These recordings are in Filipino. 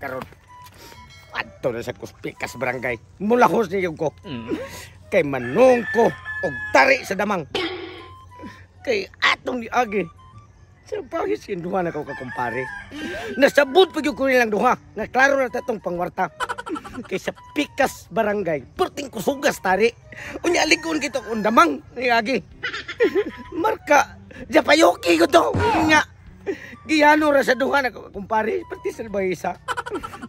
karon. Adto na sa Pikas Barangay. Mulahos niyo ko. Kay manong ko og tari sa damang. Kay atong ni Agi. Sa pangis yung duha na ko kakumpare. Nasabot pa yung ko nilang duha. Nga klaro na tatong pangwarta. Kay sa Pikas Barangay. Perting kusugas tari. Unya likon kita kung damang ni Agi. Marka. Japayoki ko to. Nga. Giyano ra sa duha na ko kakumpare. Perti sa bahisa.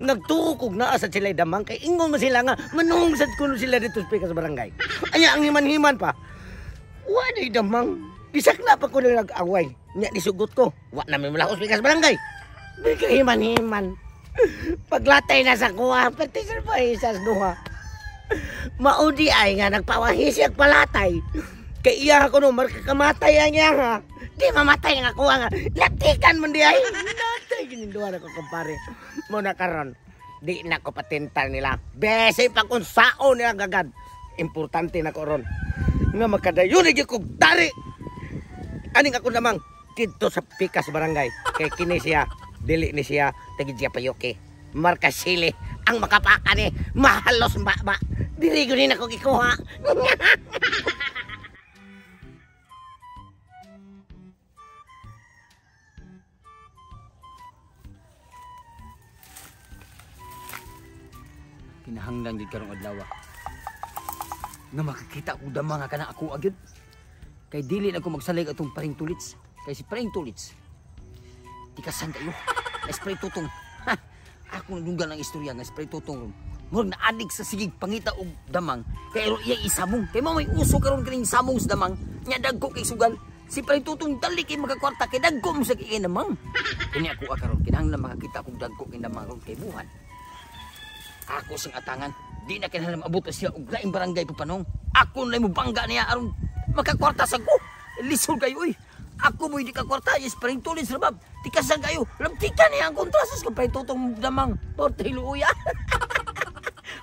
Nagtuukog na asat sila damang kay ingon mo sila nga manungsad kuno sila dito sa Pikas Barangay. Anya ang himan-himan pa. Wa na damang. Isak na pa ko na nag-away. Nya disugot ko. Wa na may malakos Pikas Barangay. Bigay himan-himan. Paglatay na sa kuha, pati sa pahisas duha. Maudi ay nga nagpawahisi ang palatay. Kay iya ko no, markakamatay ang iya nga. Di mamatay nga kuha nga. Latikan mo di ay. Natay gininduha na ko kumpare. Muna karon, di na ko patentan nila. Bese pa kung sao nila gagad. Importante na ko ron. Nga makadayon na kong tari. Aning ako namang dito sa Pikas Barangay. Kay kini siya, dili ni siya, tagid siya payoke. Marka sili, ang makapaka ni, mahalos mbaba. Dili ko din ako ikuha. Kinahanglan gid karong adlaw. Nga makakita ko damang nga kana ako agad. Kay dili na ko magsalig atong paring tulits. Kay si paring tulits. Tikasan kayo. Spray tutong. Ha, ako nunggan ang istorya nga spray tutong. Murag naadig sa sigig pangita og damang. Kay ro iya isamong. Kay may uso karon kining samong sa damang. Nya dagko kay sugal. Si paring tutong dali kay magakwarta kay dagko mo sa kay damang. Kini ako karon kinahanglan makakita kog dagko kay damang ron kay buhan. Ako sing atangan. Di na kinahanglan abot siya og laing barangay papanong. Ako na mo bangga niya aron makakwarta sa ko. Lisod kayo oy. Ako mo hindi ka kwarta, yes, paring tulis rabab. Tikasan kayo, lamtikan niya ang kontrasos kung paring tutong damang. Torte luya.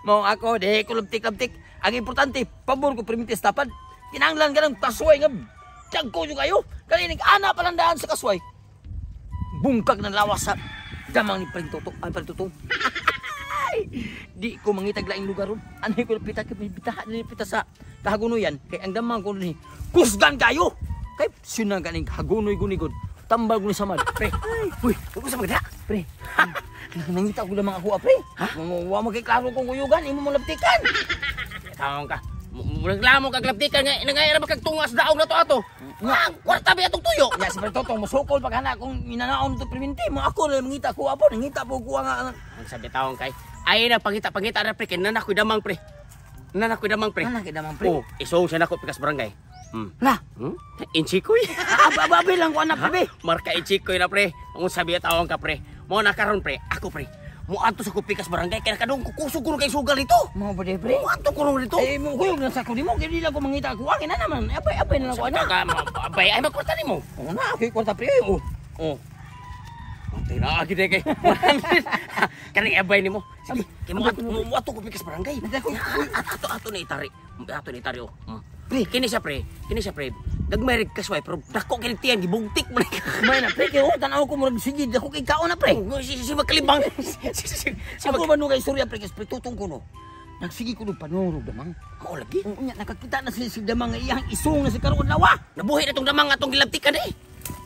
Mau ako, di ko lamtik-lamtik. Ang importante, pabor ko primitis tapad. Kinanglan ka ng kasway nga. Tiyagko nyo kayo. Kalinig, ana palandaan sa kasway. Bungkag ng lawas sa damang ni paring tutong. Ay, paring tutong. Di ko mangitag laing lugar ron. Anay ko napita sa kahagunuyan. Kaya ang damang ko ni kusgan kayo. Kay sino nga ganing hagunoy-gunigod. Tambal ko ni samad. Pre. Uy, huwag sa magda. Pre. Nangita ko lamang ako, pre. Ha? Wa mo kay klaro kong kuyugan, imo mo labtikan. Tawang ka. Reklamo kag labtikan nga nangayra ba kag tungas daog na to ato. Nga, kwarta ba atong tuyo? Ya, si Totong musukol pag hana kung minanaon to preventi mo. Ako na mangita ko apo, nangita po ko nga. Ang sabi tawang kay. Ay na pangita na pre, nanak ko damang pre. Nanak ko damang pre. Nanak ko damang pre. Oh, isong siya nako Pikas Barangay. Lah, Inchikoy. Ababe lang ko anak pre. Marka Inchikoy na pre. Ang sabi tawang ka pre. Mo na karon pre. Ako pre. Mo adto sa Pikas Barangay kaya kadong kukusog ko kay sugal dito. Mo ba de pre? Mo adto ko dito. Eh mo kuyog na sa ko nimo kay dili lang ko mangita ko. Akin na naman. Abay na lang ko ana. Abay ay magkwarta nimo. Oo na, okay kwarta pre. Oh. Tira agi de kay. Kani abay nimo. Sige, kay mo adto ko Pikas Barangay. Ato ni itari. Ato ni itari oh. Pre, kini siya pre. Nagmayrig kasway pero dako kini tiyan gibugtik man. May na pre kay tanaw ko murag sige dako kay kaon na pre. Si makalibang. Ako ba no kay istorya pre kay tutong ko no. Nagsigi ko no panurog damang. Mao lagi. Unya nakakita na si damang nga iyang isong na si karon lawa. Nabuhi na tong damang atong gilabtikan eh.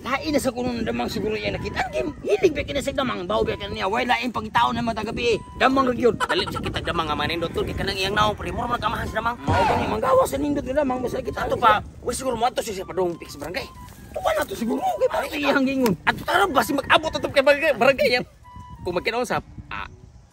Lain na sa kuno ng damang siguro iya nakita. Hilig ba kina sa damang bawo ba kaniya way lain pagitaon na matagabi. Damang gyud. Dalim sa kita damang nga manindot tol kay kanang iyang naong pre mo man kamahas damang. Mao ba ni manggawas sa nindot nga damang basta kita Ato pa, wa siguro mo ato siya padung Pikas Barangay. tuwa na to siguro kay pare iyang gingon. Ato tarab basi mag-abot ato kay barangay. Kung magkinausap,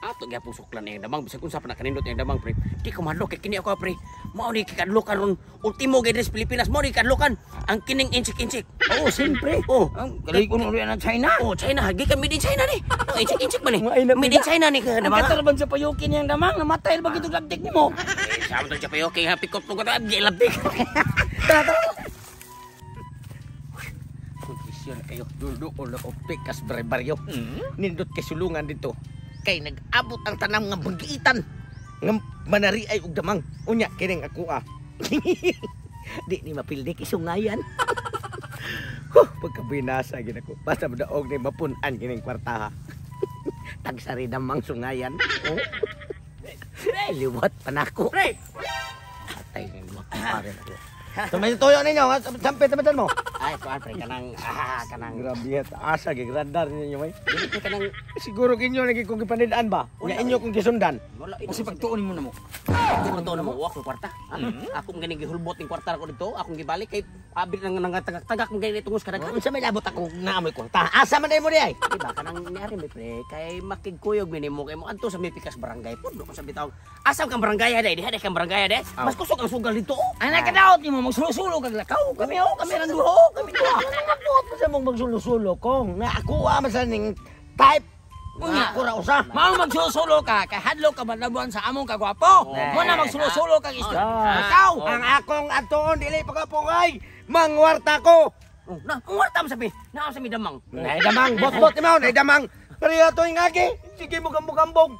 ato gyapon suklan yang damang bisag unsa pa na kanindot yang damang pre. Di ko madlok kay kini ako pre. Mao ni kikadlokan ron ultimo gid sa Pilipinas mao ni kadlokan ang kining inchik-inchik. Oo, siyempre. Ang galay ko no ng China. Oh, China, hagi ka made in China ni. No, inchik-inchik man ni. Made in China ni ka damang. Katalaban sa payukin yang damang namatay ba gito labtik nimo. Sama to siya okay ha pikot ko ta gilabtik. Tara. Kondisyon kayo dulo ulo o Pikas Barrio. Nindot kay sulungan dito. Kay nag-abot ang tanang nga bagiitan nga manari ay og damang unya kining ako di ni mapildi kisungayan. Pagkabinasa gid ako basta daog ni mapunan kining kwartaha. Tagsari damang sungayan. Oh. Liwat panako. Pre! Patay ng mga pare na ko. Tumayo ninyo, sampit naman mo. Ay, kuan pre kanang kanang Grabe at asa gigradar ninyo may. dili kanang Siguro kinyo lagi kong gipandidaan ba? Nya inyo kong gisundan. wala Kasi pagtuon mo na mo. Ako to na mo uwak ng kwarta. Ako ganing gihulbot ng kwarta ko dito. Akong gibalik kay abit nang tagak-tagak mo ganito tungos kada. Unsa may labot ako naamoy kwarta? Asa man mo di ay? Diba kanang niari mi pre kay makigkuyog minimo kay mo adto sa may pikas barangay pud ko sa bitaw. Asam kang barangay day diha kang barangay day. Mas kusog ang sugal dito. Anak ka daot ni mo magsulo-sulo kag lakaw. Kami lang duho. Kami duho. Nabot mo sa mong magsulo-sulo kong. Na ako man sa ning type. Unya. Ako ra usa. Mao magsulo-sulo ka kay hadlok ka balabuan sa among kagwapo. Mo na magsulo-sulo kag istorya. Ikaw, Ang akong atoon dili pagapungay. Mangwarta ko. Oh, na, warta mo sabi. Naa sa mi damang. Naidamang, bot-bot mo, naidamang. Kaya ito yung agi. Sige mo gambog-gambog.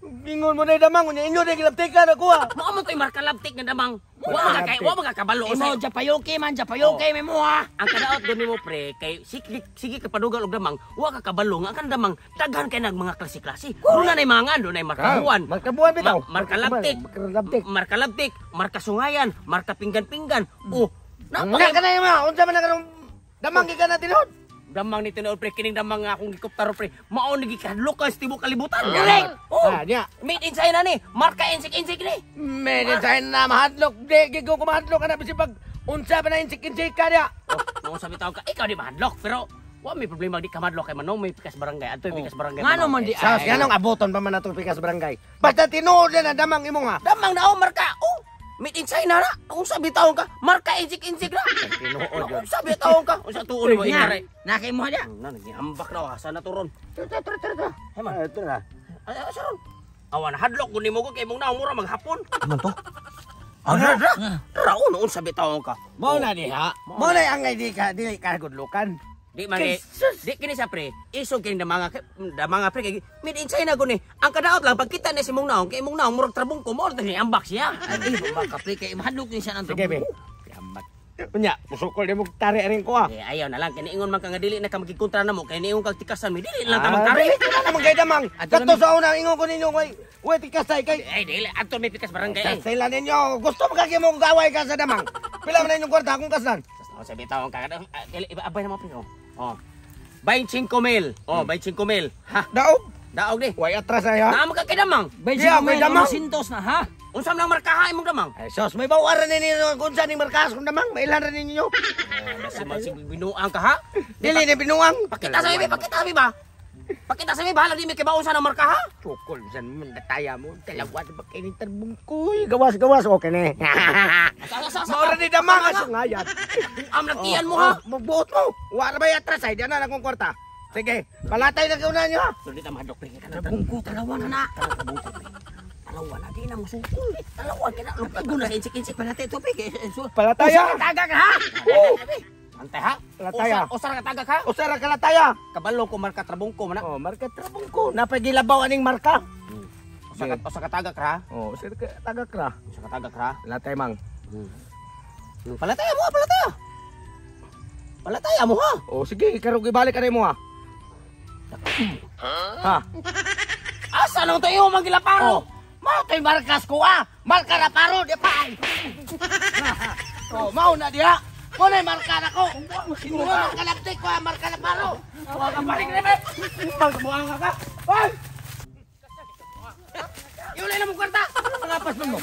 Gingon mo naidamang, unya inyo na gilaptikan ako ha. Mao mo toy markalabtik nga damang. Wa magakabalo imo sa japayoke man japayoke may mo ha. ang kadaot doon nimo pre kay sige kapadugal og damang wa ka kabalo nga kan damang daghan kay nag mga klase-klase. Una nay mangan do nay markabuan. Magkabuan bitaw. Markalabtik. Markalabtik. Markalabtik, markasungayan, marka pinggan-pinggan. Oh, Nga napaka ka na yung mga, unsa man na karong damang ka na tinod. damang ni tinuod pre kining damang nga akong gikoptaro pre. Mao ni gikadlok ka sa tibuok kalibutan. Correct. Oh, Nya. made in China ni. Marka insik-insik ni. Medyo sa'yo na mahadlok. Di, gigong ko mahadlok ka na kasi pag unsa pa na insik-insik ka niya. Oh, sabi tawag ka, ikaw di mahadlok pero wa may problema di ka madlok kay manong may pikas barangay. Adto pikas barangay. Ngano man di Sa ay. ganong abuton pa man natong pikas barangay. Basta tinuod na damang imo nga. Damang na oh, marka. Oh, made in China na. Kung sabi tawag ka, marka insik-insik na. Tinuod yun. Kung sabi tawag ka, unsa tuon mo Nga, inare. nakay mo dia. Na nagiambak na asa na turon. Hey man. Ito na. Ay, saron. Awan hadlok kun nimo ko kay mong naong mura maghapon. Ano to? Raon noon sabi tawag ka. Mo na diha. Mo na ang di ka gudlukan. Di man di kini sa pre. Isog kini damanga pre kay made in China guni. Ang kadaot lang pagkita ni si mong naong kay mong naong murag trabong ko mo ni ambak siya. Ay, baka pre kay mahadlok ni siya nang Sige be. Yamat. Unya, musukol di mo tari rin ko ah. Eh ayaw na lang kini ingon man ka nga dili na ka magkikontra na mo kay niingon kag tikasan mi dili lang ta magtari. Dili na naman kay damang. Kato sa una ingon ko ninyo way tikasay kay. Ay dili ato may pikas barangay ay. Sila ninyo, gusto mo kagi mong gaway ka sa damang. Pila man na inyong kwarta akong kaslan. Oh, sabi tawag ka kada abay na mo pre. Oh. 25,000. Oh, 25,000. Ha, Daog. daog di. Way atras ay ha. Naa ka kay damang. Yeah, may damang. sintos na ha. Unsam lang markaha imong damang? Ay sos, may bawaran ninyo kung saan yung markas kung damang. Mailan rin ninyo. Basi man binuang ka ha? Dili ni binuang. Pakita sa ibi, pakita mi ba? Pakita sa ibi, bahala di mi kay baon sa markaha. Tukol, saan mo dataya mo. Talawas ba kayo ni tarbungkoy. Gawas, okay na. Maura ni damang asungayan. Am nagtiyan mo ha. Magbuot mo. Wala ba yung atras ay. Diyan na lang kong kwarta. Sige, palatay na kauna nyo ha. Sulit ang mahadlok pre ka na. Bungko talawa na na. Talawa na di na mo sukol. Talawa ka na. Lupag na insik-insik pa natin tubig. Palataya. Tagak ha? Oo. Antay ha? Palataya. Usara ka tagak ha? Usara kalataya. Kabalo ko marka trabong ko man. Oh, marka trabong ko. Napagilabaw aning marka. Usa ka tagak ha? Oh, usara ka tagak ra. Usa ka tagak ha? Latay mang. Palataya mo ha, palataya. Palataya mo ha. Oh, sige, karog ibalik ka mo ha. Ha? Asa nang tayo magilaparo? Mao tay markas ko ah. Marka na paro di pa. Oh, mau na diha. Mo na marka na ko. Mo na kalaptik ko marka na paro. Wa ka paring rebe. Magbuang ka. Hoy! Yung na mo kwarta. Pangapas mo.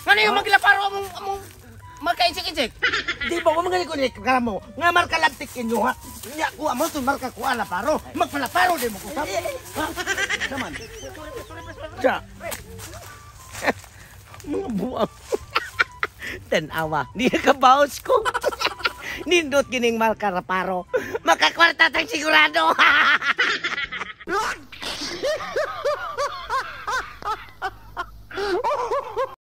Ano yung magilaparo among magka-insik-insik? Di ba mo ngali ko ni mo. Nga marka laptik inyo ha. Nya ko amo to marka ko ala paro. Magpala paro di mo ko sab. Ha? Saman. Ja. Mga buwang. Tanawa. Di ka baos ko. Nindot kining marka na paro. Makakwarta tang sigurado.